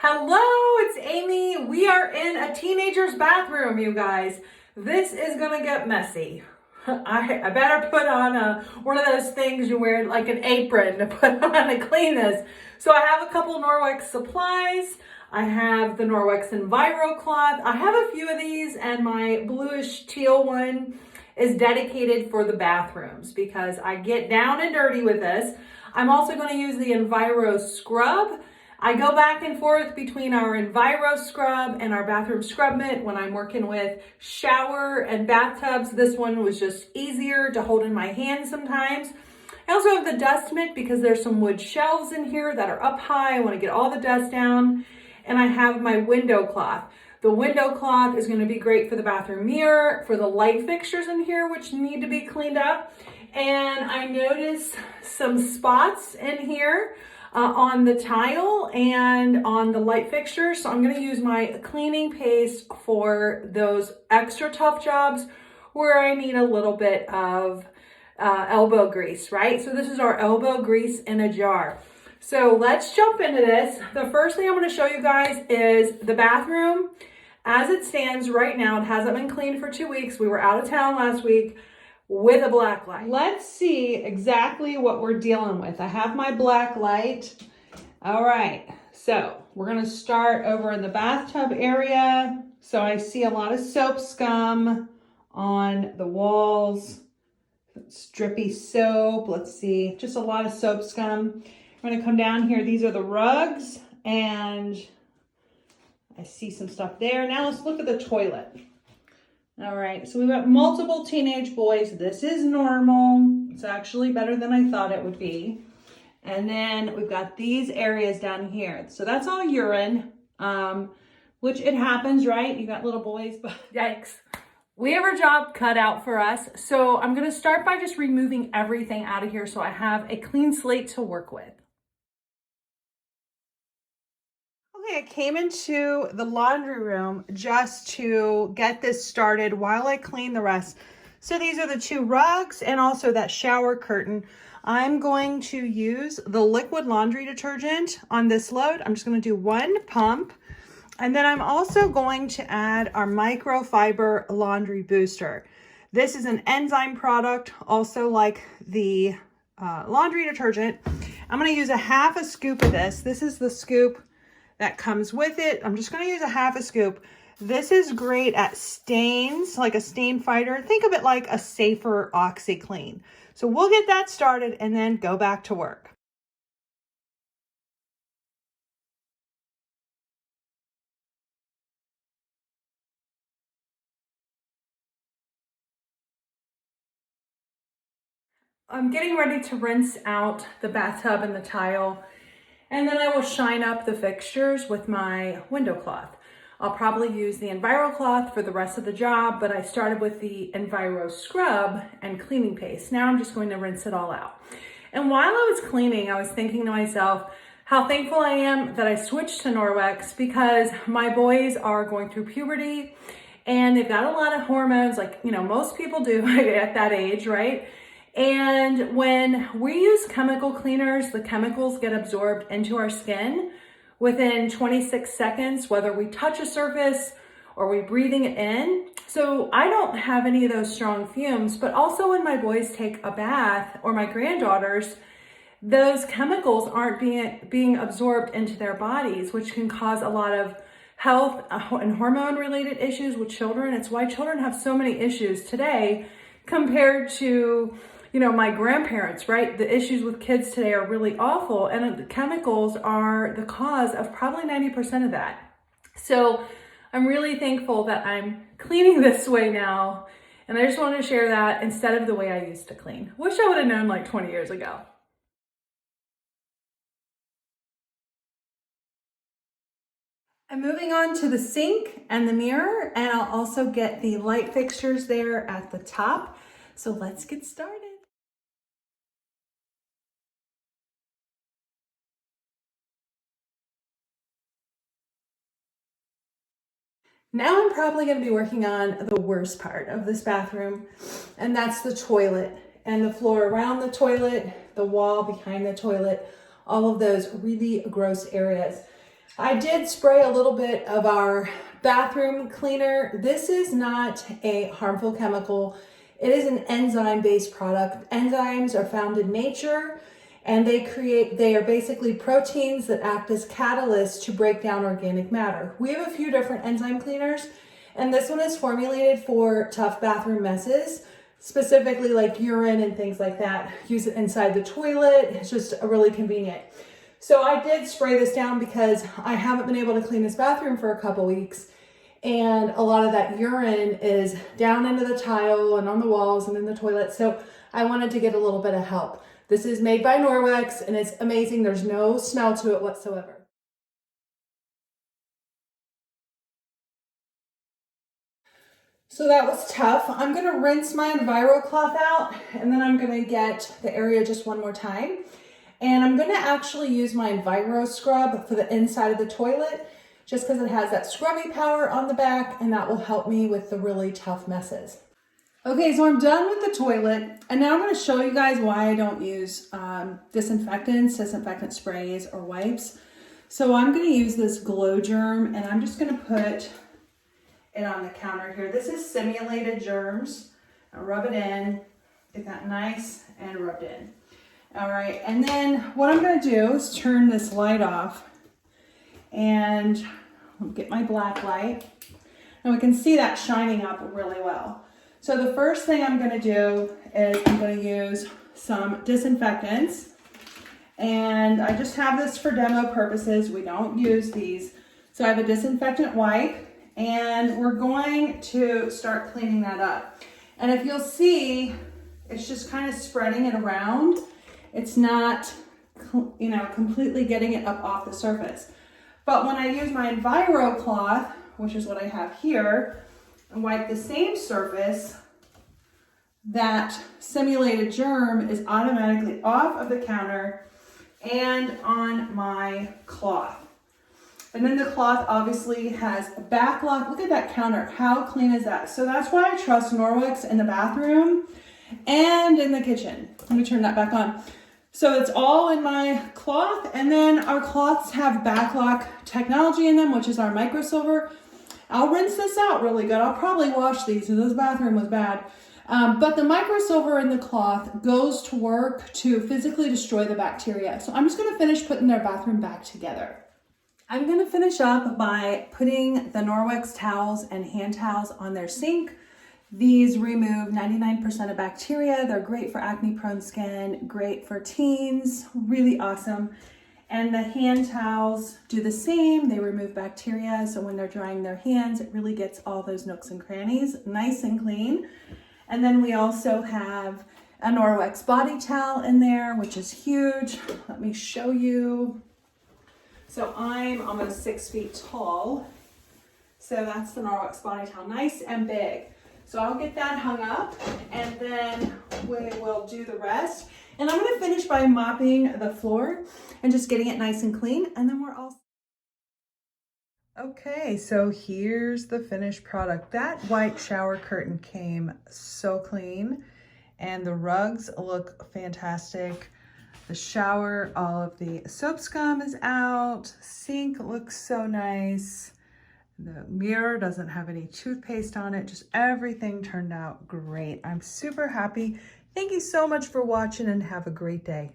Hello, it's Amy. We are in a teenager's bathroom, you guys. This is gonna get messy. I better put on one of those things you wear, like an apron to put on to clean this. So I have a couple Norwex supplies. I have the Norwex Enviro cloth. I have a few of these, and my bluish teal one is dedicated for the bathrooms because I get down and dirty with this. I'm also going to use the Enviro scrub. I go back and forth between our Enviro scrub and our bathroom scrub mitt when I'm working with shower and bathtubs. This one was just easier to hold in my hand sometimes. I also have the dust mitt because there's some wood shelves in here that are up high. I want to get all the dust down. And I have my window cloth. The window cloth is going to be great for the bathroom mirror, for the light fixtures in here, which need to be cleaned up. And I noticed some spots in here on the tile and on the light fixtures. So I'm going to use my cleaning paste for those extra tough jobs where I need a little bit of elbow grease, right? So this is our elbow grease in a jar. So let's jump into this. The first thing I'm going to show you guys is the bathroom as it stands right now. It hasn't been cleaned for 2 weeks. We were out of town last week with a black light. Let's see exactly what we're dealing with. I have my black light. All right, so we're going to start over in the bathtub area. So I see a lot of soap scum on the walls. It's drippy soap. Let's see, just a lot of soap scum. I'm going to come down here. These are the rugs, and I see some stuff there. Now let's look at the toilet. All right, so we've got multiple teenage boys. This is normal. It's actually better than I thought it would be. And then we've got these areas down here. So that's all urine, which it happens, right? You got little boys, but yikes. We have our job cut out for us. So I'm going to start by just removing everything out of here so I have a clean slate to work with. Okay, I came into the laundry room just to get this started while I clean the rest. So these are the two rugs and also that shower curtain. I'm going to use the liquid laundry detergent on this load. I'm just going to do one pump. And then I'm also going to add our microfiber laundry booster. This is an enzyme product, also like the laundry detergent. I'm going to use a half a scoop of this. This is the scoop that comes with it. I'm just going to use a half a scoop. This is great at stains, like a stain fighter. Think of it like a safer OxyClean. So we'll get that started and then go back to work. I'm getting ready to rinse out the bathtub and the tile, and then I will shine up the fixtures with my window cloth. I'll probably use the Enviro cloth for the rest of the job, but I started with the Enviro scrub and cleaning paste. Now I'm just going to rinse it all out. And while I was cleaning, I was thinking to myself how thankful I am that I switched to Norwex because my boys are going through puberty and they've got a lot of hormones, like, you know, most people do at that age, right? And when we use chemical cleaners, the chemicals get absorbed into our skin within 26 seconds, whether we touch a surface or we breathing it in. So I don't have any of those strong fumes, but also when my boys take a bath or my granddaughters, those chemicals aren't being absorbed into their bodies, which can cause a lot of health and hormone related issues with children. It's why children have so many issues today compared to, you know, my grandparents, right? The issues with kids today are really awful, and the chemicals are the cause of probably 90% of that. So I'm really thankful that I'm cleaning this way now, and I just wanted to share that instead of the way I used to clean. Wish I would have known like 20 years ago. I'm moving on to the sink and the mirror, and I'll also get the light fixtures there at the top. So let's get started. Now I'm probably going to be working on the worst part of this bathroom, and that's the toilet and the floor around the toilet, the wall behind the toilet, all of those really gross areas. I did spray a little bit of our bathroom cleaner. This is not a harmful chemical. It is an enzyme-based product. Enzymes are found in nature, and they are basically proteins that act as catalysts to break down organic matter. We have a few different enzyme cleaners, and this one is formulated for tough bathroom messes, specifically like urine and things like that. Use it inside the toilet. It's just really convenient. So I did spray this down because I haven't been able to clean this bathroom for a couple weeks, and a lot of that urine is down into the tile and on the walls and in the toilet. So I wanted to get a little bit of help. This is made by Norwex and it's amazing. There's no smell to it whatsoever. So that was tough. I'm gonna rinse my Enviro cloth out, and then I'm gonna get the area just one more time. And I'm gonna actually use my Enviro scrub for the inside of the toilet, just because it has that scrubby power on the back, and that will help me with the really tough messes. Okay, so I'm done with the toilet, and now I'm gonna show you guys why I don't use disinfectant sprays, or wipes. So I'm gonna use this Glow Germ, and I'm just gonna put it on the counter here. This is simulated germs. I'll rub it in, get that nice and rubbed in. All right, and then what I'm gonna do is turn this light off, and I'll get my black light, and we can see that shining up really well. So the first thing I'm gonna do is I'm gonna use some disinfectants, and I just have this for demo purposes. We don't use these. So I have a disinfectant wipe, and we're going to start cleaning that up. And if you'll see, it's just kind of spreading it around. It's not, completely getting it up off the surface. But when I use my Enviro cloth, which is what I have here, and wipe the same surface, that simulated germ is automatically off of the counter and on my cloth. And then the cloth obviously has a back lock. Look at that counter. How clean is that? So that's why I trust Norwex in the bathroom and in the kitchen. Let me turn that back on. So it's all in my cloth, and then our cloths have backlock technology in them, which is our microsilver. I'll rinse this out really good. I'll probably wash these because this bathroom was bad. But the microsilver in the cloth goes to work to physically destroy the bacteria. So I'm just gonna finish putting their bathroom back together. I'm gonna finish up by putting the Norwex towels and hand towels on their sink. These remove 99% of bacteria. They're great for acne-prone skin, great for teens, really awesome. And the hand towels do the same. They remove bacteria, so when they're drying their hands, it really gets all those nooks and crannies nice and clean. And then we also have a Norwex body towel in there, which is huge. Let me show you. So I'm almost 6 feet tall. So that's the Norwex body towel, nice and big. So I'll get that hung up, and then we will do the rest. And I'm gonna finish by mopping the floor and just getting it nice and clean, and then we're all... Okay, so here's the finished product. That white shower curtain came so clean, and the rugs look fantastic. The shower, all of the soap scum is out. Sink looks so nice. The mirror doesn't have any toothpaste on it. Just everything turned out great. I'm super happy. Thank you so much for watching, and have a great day.